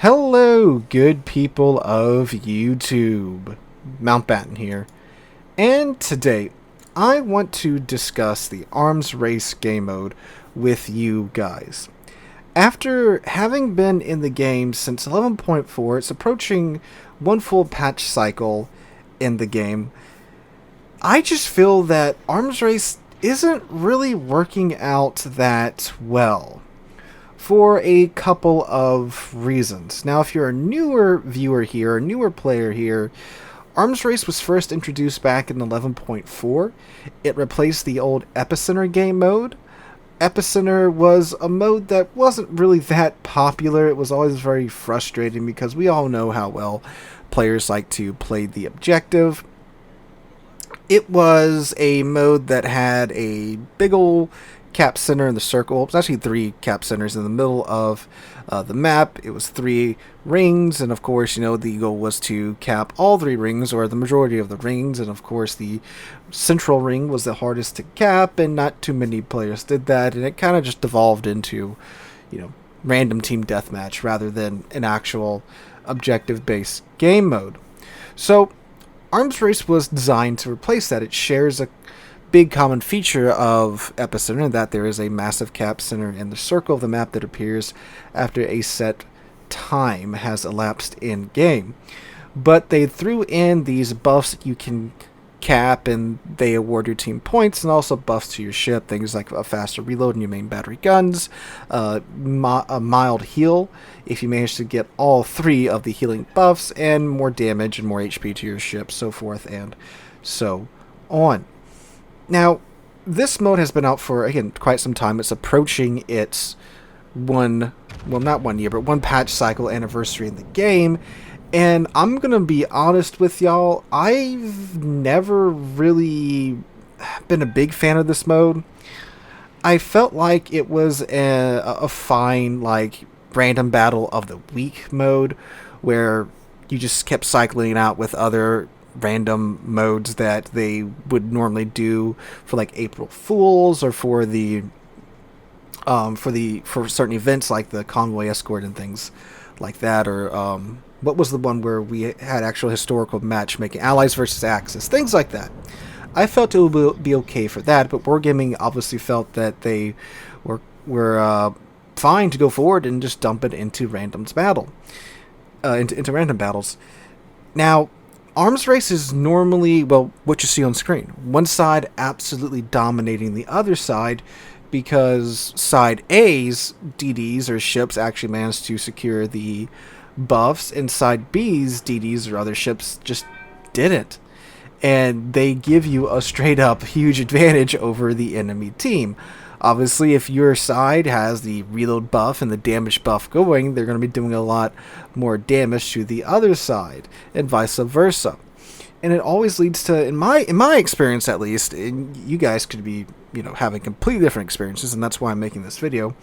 Hello, good people of YouTube. Mountbatten here. And today, I want to discuss the Arms Race game mode with you guys. After having been in the game since 11.4, it's approaching one full patch cycle in the game. I just feel that Arms Race isn't really working out that well, for a couple of reasons. Now, if you're a newer viewer here, a newer player here, Arms Race was first introduced back in 11.4. It replaced the old Epicenter game mode. Epicenter was a mode that wasn't really that popular. It was always very frustrating because we all know how well players like to play the objective. It was a mode that had a big ol' cap center in the circle. It was actually 3 cap centers in the middle of the map. It was 3 rings, and of course, the goal was to cap all 3 rings, or the majority of the rings, and of course the central ring was the hardest to cap, and not too many players did that, and it kind of just devolved into, random team deathmatch rather than an actual objective-based game mode. So, Arms Race was designed to replace that. It shares a big common feature of Epicenter, that there is a massive cap center in the circle of the map that appears after a set time has elapsed in game. But they threw in these buffs that you can cap, and they award your team points, and also buffs to your ship, things like a faster reload in your main battery guns, a mild heal if you manage to get all 3 of the healing buffs, and more damage and more HP to your ship, so forth and so on. Now, this mode has been out for, again, quite some time. It's approaching its not 1 year, but 1 patch cycle anniversary in the game. And I'm going to be honest with y'all, I've never really been a big fan of this mode. I felt like it was a fine, random battle of the week mode, where you just kept cycling it out with other random modes that they would normally do for April Fools, or for certain events like the convoy escort and things like that, or what was the one where we had actual historical matchmaking, Allies versus Axis, things like that. I felt it would be okay for that, but Wargaming obviously felt that they were fine to go forward and just dump it into into random battles. Now, Arms Race is normally, what you see on screen. One side absolutely dominating the other side, because side A's DDs, or ships, actually managed to secure the buffs, and side B's DDs, or other ships, just didn't. And they give you a straight up huge advantage over the enemy team. Obviously, if your side has the reload buff and the damage buff going, they're going to be doing a lot more damage to the other side, and vice versa. And it always leads to, in my experience at least, and you guys could be, having completely different experiences, and that's why I'm making this video,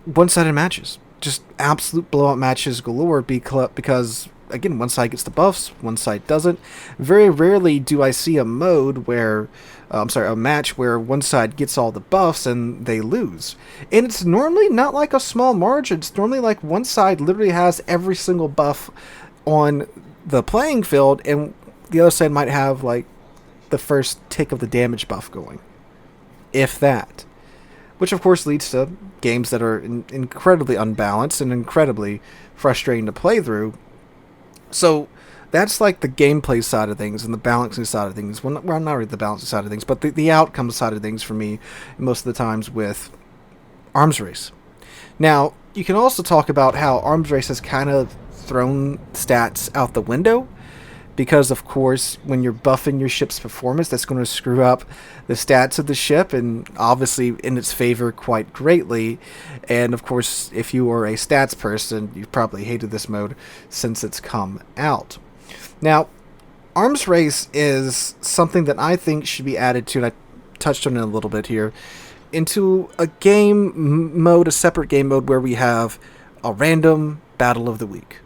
one-sided matches. Just absolute blowout matches galore, because, again, one side gets the buffs, one side doesn't. Very rarely do I see a mode where, a match where one side gets all the buffs and they lose. And it's normally not like a small margin. It's normally like one side literally has every single buff on the playing field, and the other side might have, the first tick of the damage buff going. If that. Which, of course, leads to games that are incredibly unbalanced and incredibly frustrating to play through. So, that's the gameplay side of things and the balancing side of things. Well, not really the balancing side of things, but the outcome side of things for me most of the times with Arms Race. Now, you can also talk about how Arms Race has kind of thrown stats out the window, because, of course, when you're buffing your ship's performance, that's going to screw up the stats of the ship, and obviously in its favor quite greatly. And, of course, if you are a stats person, you've probably hated this mode since it's come out. Now, Arms Race is something that I think should be added to, and I touched on it a little bit here, into a game mode, a separate game mode, where we have a random battle of the week.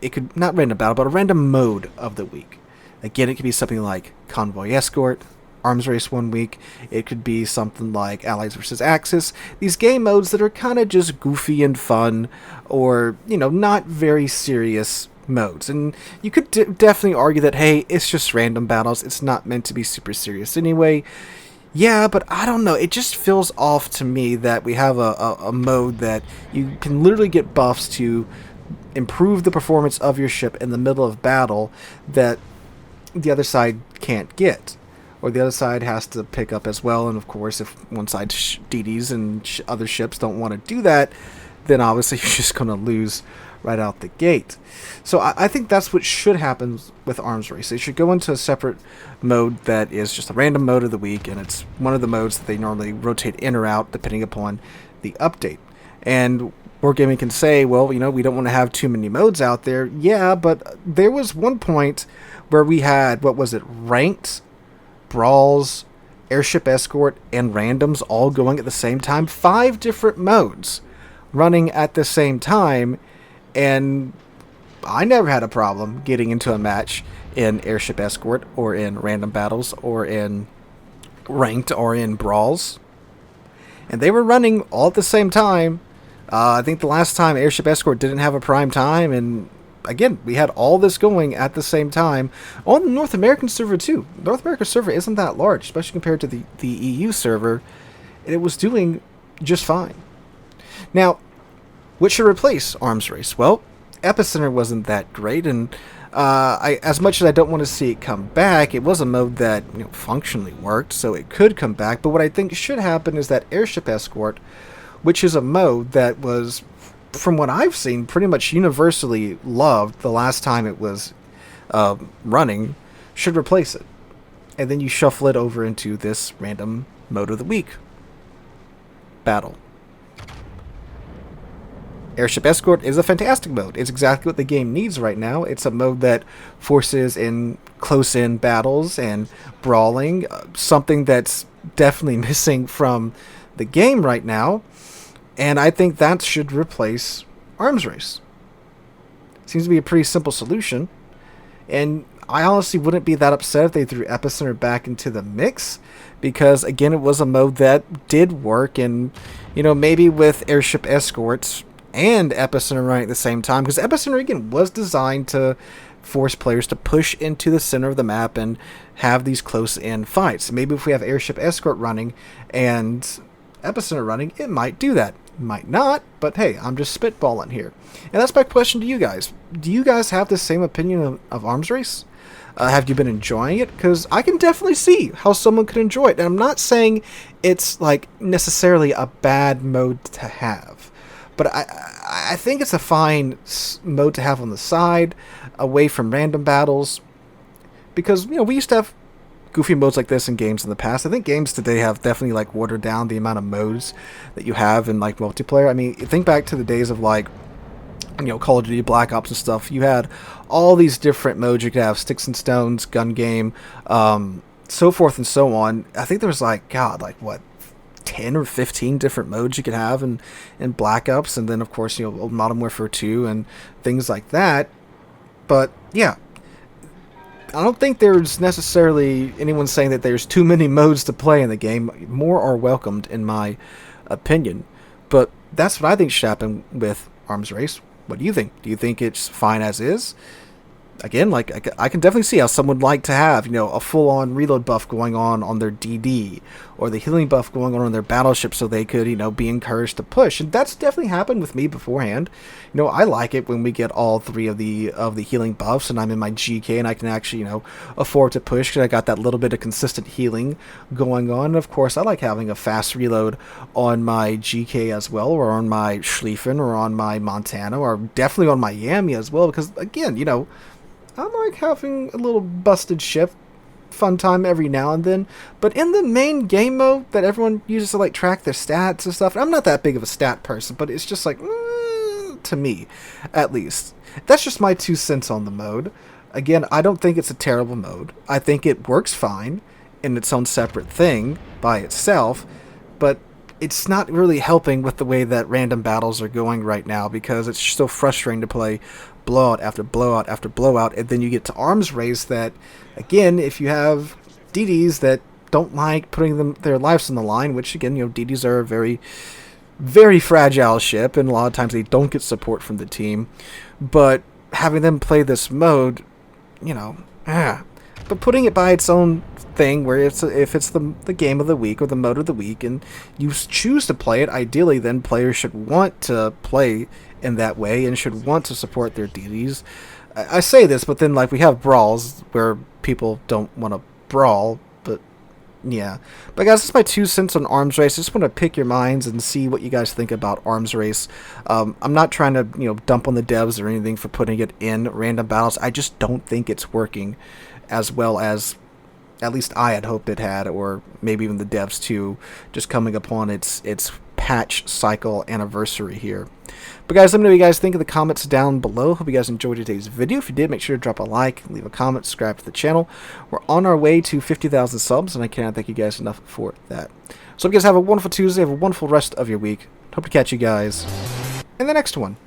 It could, not random battle, but a random mode of the week. Again, it could be something like Convoy Escort, Arms Race one week. It could be something like Allies versus Axis. These game modes that are kind of just goofy and fun, or, you know, not very serious modes. And you could definitely argue that, hey, it's just random battles. It's not meant to be super serious anyway. Yeah, but I don't know. It just feels off to me that we have a mode that you can literally get buffs to improve the performance of your ship in the middle of battle that the other side can't get, or the other side has to pick up as well. And of course, if one side DDs and other ships don't want to do that, then obviously you're just going to lose right out the gate. So I think that's what should happen with Arms Race. They should go into a separate mode that is just a random mode of the week, and it's one of the modes that they normally rotate in or out depending upon the update. And Wargaming can say, well, you know, we don't want to have too many modes out there. Yeah, but there was one point where we had, what was it, ranked, brawls, airship escort, and randoms all going at the same time. 5 different modes running at the same time, and I never had a problem getting into a match in airship escort, or in random battles, or in ranked, or in brawls. And they were running all at the same time. I think the last time Airship Escort didn't have a prime time, and again, we had all this going at the same time on the North American server too. The North American server isn't that large, especially compared to the EU server, and it was doing just fine. Now, what should replace Arms Race? Well, Epicenter wasn't that great, and as much as I don't want to see it come back, it was a mode that, you know, functionally worked, so it could come back. But what I think should happen is that Airship Escort, which is a mode that was, from what I've seen, pretty much universally loved the last time it was running, should replace it. And then you shuffle it over into this random mode of the week battle. Airship Escort is a fantastic mode. It's exactly what the game needs right now. It's a mode that forces in close-in battles and brawling, something that's definitely missing from the game right now. And I think that should replace Arms Race. Seems to be a pretty simple solution. And I honestly wouldn't be that upset if they threw Epicenter back into the mix, because, again, it was a mode that did work. And, you know, maybe with Airship Escorts and Epicenter running at the same time, because Epicenter, again, was designed to force players to push into the center of the map and have these close-in fights. Maybe if we have Airship Escort running and Epicenter running, it might do that. Might not, but hey, I'm just spitballing here. And that's my question to you guys. Do you guys have the same opinion of Arms Race? Have you been enjoying it? Because I can definitely see how someone could enjoy it. And I'm not saying it's like necessarily a bad mode to have, but I think it's a fine mode to have on the side, away from random battles. Because, you know, we used to have goofy modes like this in games in the past. I think games today have definitely like watered down the amount of modes that you have in like multiplayer. I mean, think back to the days of like, you know, Call of Duty Black Ops and stuff. You had all these different modes. You could have sticks and stones, gun game, so forth and so on. I think there was like, God, like what, 10 or 15 different modes you could have in Black Ops, and then of course, you know, Modern Warfare 2 and things like that. But yeah, I don't think there's necessarily anyone saying that there's too many modes to play in the game. More are welcomed, in my opinion. But that's what I think should happen with Arms Race. What do you think? Do you think it's fine as is? Again, like, I can definitely see how someone would like to have, you know, a full-on reload buff going on their DD, or the healing buff going on their battleship, so they could, you know, be encouraged to push. And that's definitely happened with me beforehand. You know, I like it when we get all 3 of the healing buffs, and I'm in my GK, and I can actually, you know, afford to push, because I got that little bit of consistent healing going on. And of course, I like having a fast reload on my GK as well, or on my Schlieffen, or on my Montana, or definitely on my Yami as well, because, again, you know, I like having a little busted ship, fun time every now and then. But in the main game mode that everyone uses to like track their stats and stuff, I'm not that big of a stat person, but it's just like, to me, at least. That's just my 2 cents on the mode. Again, I don't think it's a terrible mode. I think it works fine in its own separate thing by itself, but it's not really helping with the way that random battles are going right now, because it's so frustrating to play blowout after blowout after blowout, and then you get to Arms Race that, again, if you have DDs that don't like putting their lives on the line, which again, DDs are a very, very fragile ship, and a lot of times they don't get support from the team. But having them play this mode, but putting it by its own thing, where if it's the game of the week or the mode of the week, and you choose to play it, ideally then players should want to play in that way and should want to support their DDs. I say this, but then we have brawls where people don't want to brawl, but yeah. But guys, that's my 2 cents on Arms Race. I just want to pick your minds and see what you guys think about Arms Race. I'm not trying to dump on the devs or anything for putting it in random battles. I just don't think it's working as well as at least I had hoped it had, or maybe even the devs too, just coming upon its patch cycle anniversary here. But guys, let me know what you guys think in the comments down below. Hope you guys enjoyed today's video. If you did, make sure to drop a like, leave a comment, subscribe to the channel. We're on our way to 50,000 subs, and I cannot thank you guys enough for that. So hope you guys have a wonderful Tuesday, have a wonderful rest of your week. Hope to catch you guys in the next one.